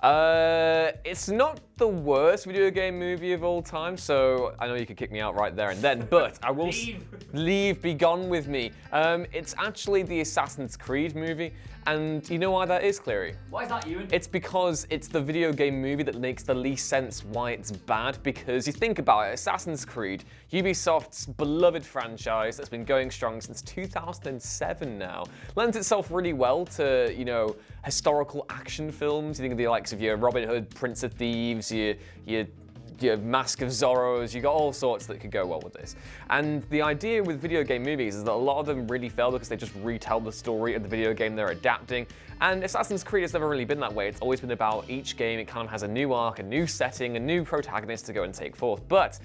It's not the worst video game movie of all time, so I know you could kick me out right there and then, but I will leave, be gone with me. It's actually the Assassin's Creed movie, and you know why that is, Cleary? Why is that, Ewan? It's because it's the video game movie that makes the least sense why it's bad, because you think about it, Assassin's Creed, Ubisoft's beloved franchise that's been going strong since 2007 now, lends itself really well to, you know, historical action films. You think of the likes of your Robin Hood, Prince of Thieves, your Mask of Zorros, you got all sorts that could go well with this. And the idea with video game movies is that a lot of them really fail because they just retell the story of the video game they're adapting. And Assassin's Creed has never really been that way. It's always been about each game, it kind of has a new arc, a new setting, a new protagonist to go and take forth. But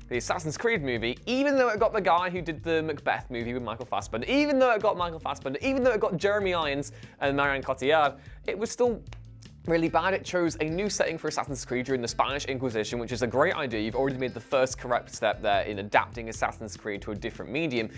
the Assassin's Creed movie, even though it got the guy who did the Macbeth movie with Michael Fassbender, even though it got Michael Fassbender, even though it got Jeremy Irons and Marion Cotillard, it was still really bad. It chose a new setting for Assassin's Creed during the Spanish Inquisition, which is a great idea. You've already made the first correct step there in adapting Assassin's Creed to a different medium.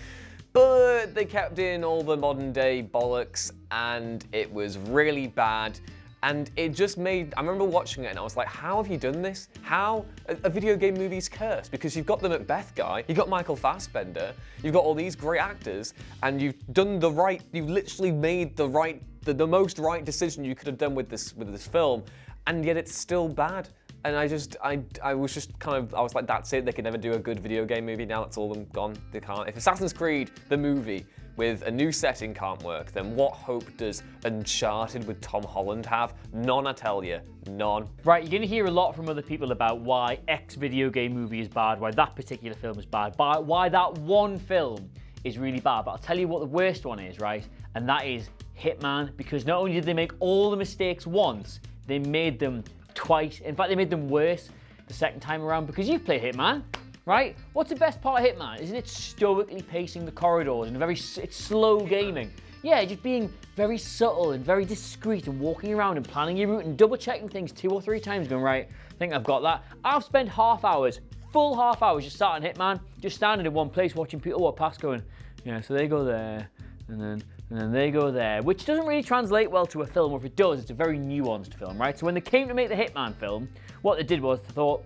But they kept in all the modern day bollocks and it was really bad. And it just made, I remember watching it and I was like, how have you done this? How? A video game movie's cursed because you've got the Macbeth guy, you've got Michael Fassbender, you've got all these great actors, and you've done the right, you've literally made the the most right decision you could have done with this film, and yet it's still bad. And I was just kind of, I was like, that's it, they can never do a good video game movie now, that's all them gone, they can't. If Assassin's Creed, the movie, with a new setting can't work, then what hope does Uncharted with Tom Holland have? None, I tell you, none. Right, you're going to hear a lot from other people about why X video game movie is bad, why that particular film is bad, why that one film is really bad. But I'll tell you what the worst one is, right? And that is Hitman, because not only did they make all the mistakes once, they made them twice. In fact, they made them worse the second time around, because you've played Hitman. Right? What's the best part of Hitman? Isn't it stoically pacing the corridors and it's slow gaming? Yeah, just being very subtle and very discreet and walking around and planning your route and double checking things 2 or 3 times going, right, I think I've got that. I've spent full half hours just sat on Hitman, just standing in one place watching people walk past going, yeah, so they go there and then they go there, which doesn't really translate well to a film, or if it does, it's a very nuanced film, right? So when they came to make the Hitman film, what they did was they thought,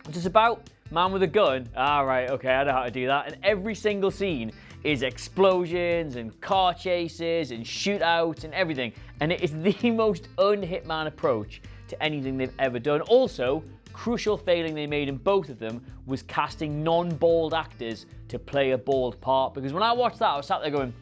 what's this about? Man with a gun? Ah, right, okay, I know how to do that. And every single scene is explosions and car chases and shootouts and everything. And it is the most un-Hitman approach to anything they've ever done. Also, crucial failing they made in both of them was casting non-bald actors to play a bald part. Because when I watched that, I was sat there going,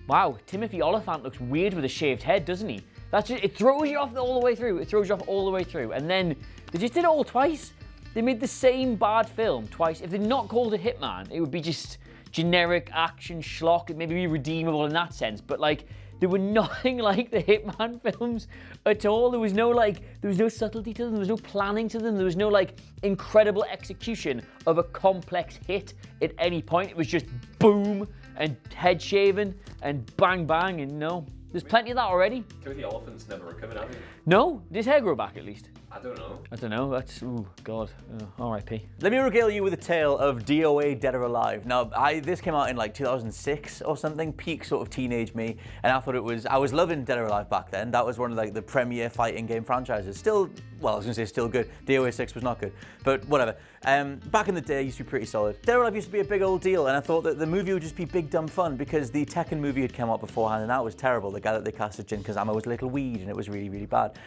wow, Timothy Oliphant looks weird with a shaved head, doesn't he? That's just, it throws you off all the way through. It throws you off all the way through. And then they just did it all twice. They made the same bad film twice. If they'd not called it Hitman, it would be just generic action schlock. It may be redeemable in that sense, but like, they were nothing like the Hitman films at all. There was no subtlety to them. There was no planning to them. There was no like incredible execution of a complex hit at any point. It was just boom and head shaving and bang bang, and no. There's plenty of that already. Timothy Oliphant's never recovered, have you? No, did his hair grow back at least? I don't know. That's, ooh, God, R.I.P. Let me regale you with a tale of DOA Dead or Alive. Now, this came out in like 2006 or something, peak sort of teenage me, and I thought I was loving Dead or Alive back then. That was one of like the premier fighting game franchises. Still, well, I was gonna say still good. DOA 6 was not good, but whatever. Back in the day, it used to be pretty solid. Dead or Alive used to be a big old deal, and I thought that the movie would just be big dumb fun because the Tekken movie had come out beforehand, and that was terrible. The guy that they cast as Jin Kazama was a little weed, and it was really, really bad.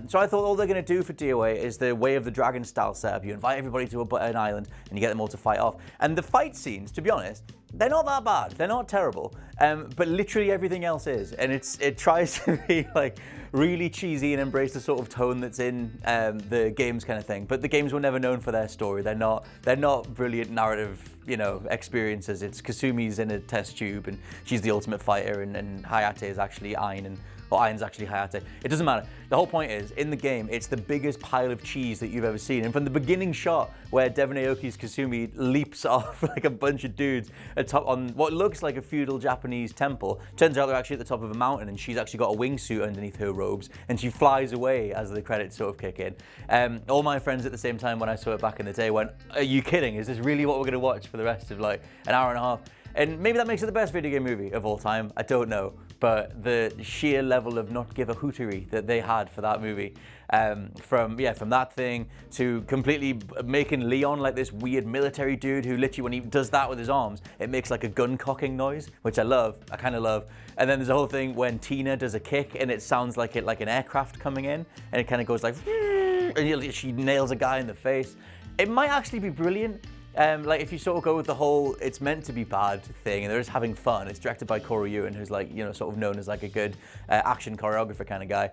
So I thought all they're gonna do for DOA is the Way of the Dragon style setup. You invite everybody to an island and you get them all to fight off. And the fight scenes, to be honest, they're not that bad. They're not terrible. But literally everything else is. And it tries to be like really cheesy and embrace the sort of tone that's in the games kind of thing. But the games were never known for their story. They're not brilliant narrative, experiences. It's Kasumi's in a test tube and she's the ultimate fighter, and Hayate is actually Ain, or Ain's actually Hayate. It doesn't matter. The whole point is, in the game, it's the biggest pile of cheese that you've ever seen. And from the beginning shot, where Devon Aoki's Kasumi leaps off like a bunch of dudes atop on what looks like a feudal Japanese temple, turns out they're actually at the top of a mountain, and she's actually got a wingsuit underneath her robes, and she flies away as the credits sort of kick in. All my friends at the same time when I saw it back in the day went, "Are you kidding? Is this really what we're going to watch for the rest of like an hour and a half?" And maybe that makes it the best video game movie of all time. I don't know. But the sheer level of not give a hootery that they had for that movie, from that thing to completely making Leon like this weird military dude who literally, when he does that with his arms, it makes like a gun cocking noise, which I love. I kind of love. And then there's a whole thing when Tina does a kick and it sounds like an aircraft coming in, and it kind of goes like, and she nails a guy in the face. It might actually be brilliant. Like if you sort of go with the whole it's meant to be bad thing and they're just having fun. It's directed by Corey Ewan, who's like, you know, sort of known as like a good action choreographer kind of guy.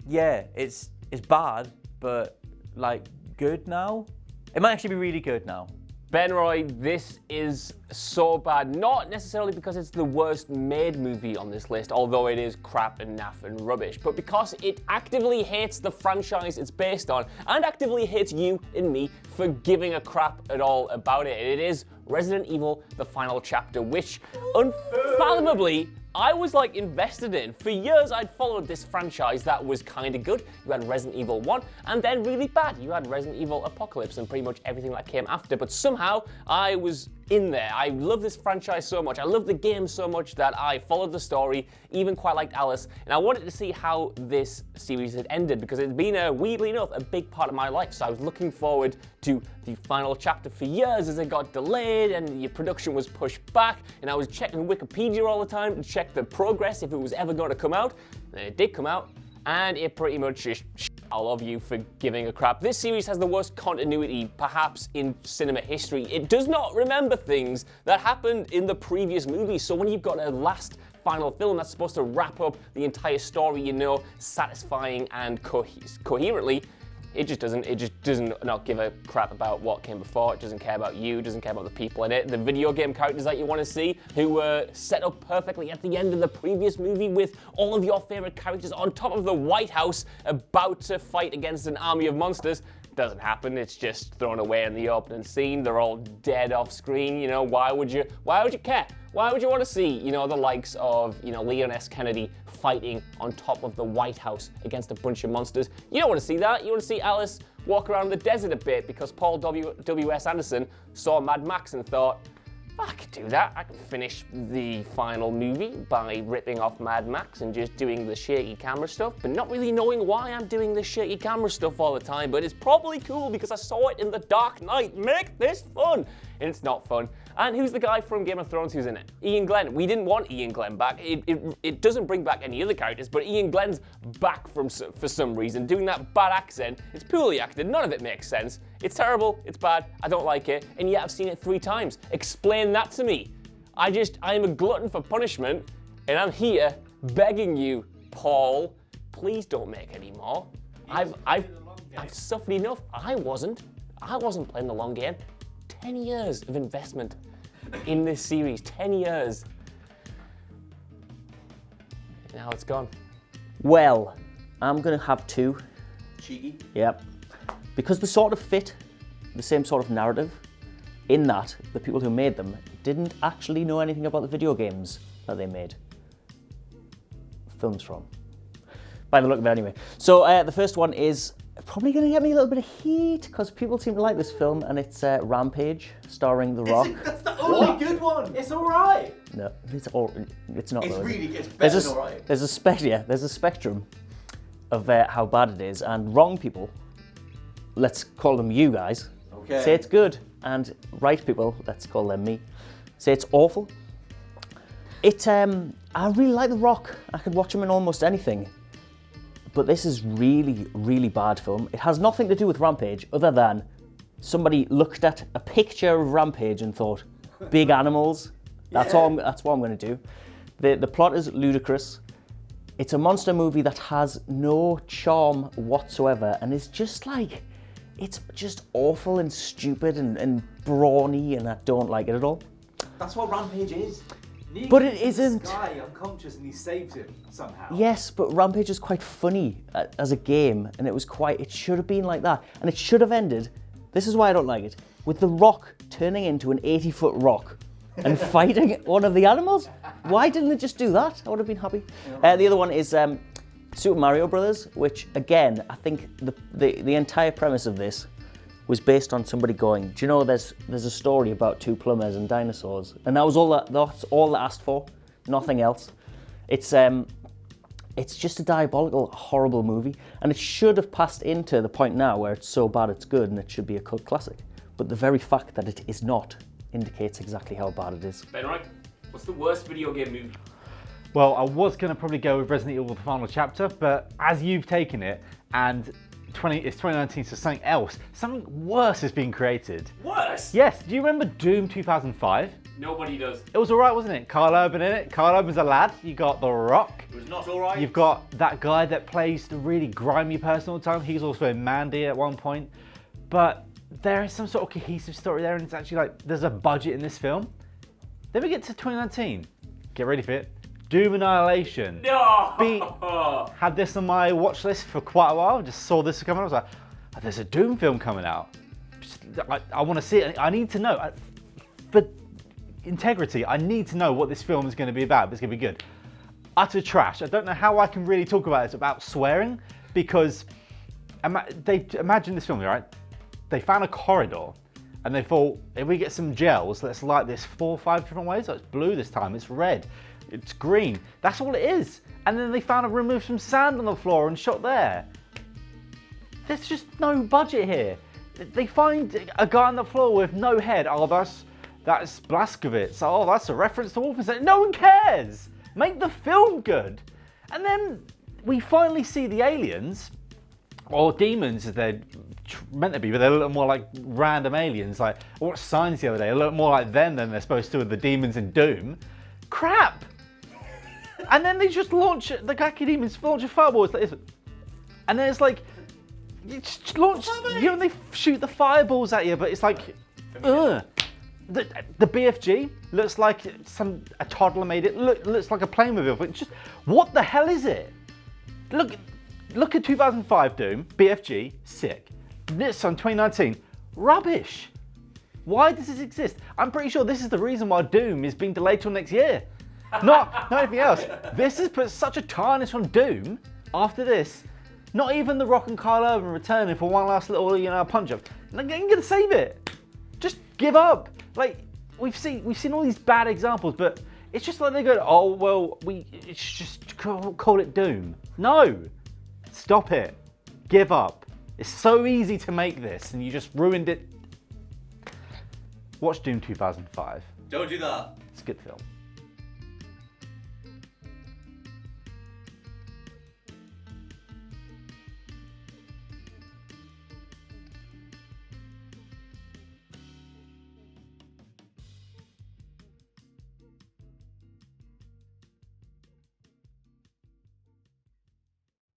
Yeah, it's bad, but like good now. It might actually be really good now. Ben Roy, this is so bad, not necessarily because it's the worst made movie on this list, although it is crap and naff and rubbish, but because it actively hates the franchise it's based on and actively hates you and me for giving a crap at all about it. It is Resident Evil, the final chapter, which unfathomably I was like invested in. For years I'd followed this franchise that was kind of good. You had Resident Evil 1 and then really bad. You had Resident Evil Apocalypse and pretty much everything that came after, but somehow I was in there. I love this franchise so much. I love the game so much that I followed the story, even quite liked Alice, and I wanted to see how this series had ended because it's been, weirdly enough, a big part of my life. So I was looking forward to the final chapter for years as it got delayed and the production was pushed back, and I was checking Wikipedia all the time to check the progress if it was ever going to come out. And it did come out, and it pretty much just I love you for giving a crap. This series has the worst continuity, perhaps, in cinema history. It does not remember things that happened in the previous movies. So when you've got a last final film that's supposed to wrap up the entire story, you know, satisfying and coherently, it just doesn't not give a crap about what came before. It doesn't care about you, doesn't care about the people in it. The video game characters that you want to see who were set up perfectly at the end of the previous movie with all of your favorite characters on top of the White House about to fight against an army of monsters. Doesn't happen. It's just thrown away in the opening scene. They're all dead off screen. You know, why would you care? Why would you want to see, you know, the likes of, you know, Leon S. Kennedy fighting on top of the White House against a bunch of monsters? You don't want to see that. You want to see Alice walk around the desert a bit because Paul W.S. Anderson saw Mad Max and thought, I could do that. I can finish the final movie by ripping off Mad Max and just doing the shaky camera stuff, but not really knowing why I'm doing the shaky camera stuff all the time. But it's probably cool because I saw it in The Dark Knight. Make this fun. And it's not fun. And who's the guy from Game of Thrones who's in it? Ian Glenn. We didn't want Ian Glenn back. It doesn't bring back any other characters, but Ian Glenn's back for some reason, doing that bad accent. It's poorly acted. None of it makes sense. It's terrible. It's bad. I don't like it. And yet I've seen it 3 times. Explain that to me. I am a glutton for punishment, and I'm here begging you, Paul, please don't make any more. I've suffered enough. I wasn't playing the long game. 10 years of investment in this series, 10 years. Now it's gone. Well, I'm gonna have 2. Cheeky. Yep. Because they sort of fit the same sort of narrative, in that the people who made them didn't actually know anything about the video games that they made films from. By the look of it anyway. So the first one is probably going to get me a little bit of heat because people seem to like this film, and it's Rampage, starring The Rock. That's the only good one. It's all right. No, it's not. It's though, really it's better than all right. There's a spectrum of how bad it is, and wrong people, let's call them you guys, say it's good, and right people, let's call them me, say it's awful. I really like The Rock. I could watch him in almost anything. But this is really, really bad film. It has nothing to do with Rampage other than somebody looked at a picture of Rampage and thought, big animals. That's what I'm going to do. The plot is ludicrous. It's a monster movie that has no charm whatsoever, and it's just awful and stupid and brawny, and I don't like it at all. That's what Rampage is. But it isn't. This guy unconscious and he saves him somehow. Yes, but Rampage is quite funny as a game, and it should have been like that. And it should have ended, this is why I don't like it, with The Rock turning into an 80-foot rock and fighting one of the animals. Why didn't it just do that? I would have been happy. The other one is Super Mario Brothers, which again, I think the entire premise of this was based on somebody going, do you know there's a story about two plumbers and dinosaurs, and that's all they asked for, nothing else. It's just a diabolical, horrible movie, and it should have passed into the point now where it's so bad it's good and it should be a cult classic. But the very fact that it is not indicates exactly how bad it is. Ben, right? What's the worst video game movie? Well, I was going to probably go with Resident Evil: The Final Chapter, but as you've taken it, and it's 2019, so something else, something worse is being created. Worse? Yes, do you remember Doom 2005? Nobody does. It was alright, wasn't it? Carl Urban in it. Carl Urban's a lad. You got The Rock. It was not alright. You've got that guy that plays the really grimy person all the time. He's also in Mandy at one point. But there is some sort of cohesive story there, and it's actually like there's a budget in this film. Then we get to 2019. Get ready for it. Doom Annihilation. No! Had this on my watch list for quite a while. Just saw this coming. I was like, oh, there's a Doom film coming out. I want to see it. I need to know. For integrity, I need to know what this film is going to be about. It's going to be good. Utter trash. I don't know how I can really talk about it about swearing, because imagine this film, right? They found a corridor and they thought, if we get some gels, let's light this 4 or 5 different ways. So it's blue this time, it's red, it's green. That's all it is. And then they removed some sand on the floor and shot there. There's just no budget here. They find a guy on the floor with no head. Oh, that's Blazkowicz. Oh, that's a reference to Wolfenstein. No one cares. Make the film good. And then we finally see the aliens, or demons as they're meant to be, but they're a little more like random aliens. Like, I watched Signs the other day, a little more like them than they're supposed to with the demons in Doom. Crap. And then they just launch, the Gaki demons launch a fireball. And then it's like, you just launch, you know, they shoot the fireballs at you, but it's like, ugh. The BFG looks like a toddler made it. Looks like a Playmobil. It's just, what the hell is it? Look at 2005 Doom, BFG, sick. This on 2019, rubbish. Why does this exist? I'm pretty sure this is the reason why Doom is being delayed till next year. Not anything else. This has put such a tarnish on Doom after this. Not even The Rock and Carl Urban returning for one last little, punch up. Like, ain't gonna save it. Just give up. Like, we've seen all these bad examples, but it's just like they go, oh well, it's just call it Doom. No, stop it. Give up. It's so easy to make this, and you just ruined it. Watch Doom 2005. Don't do that. It's a good film.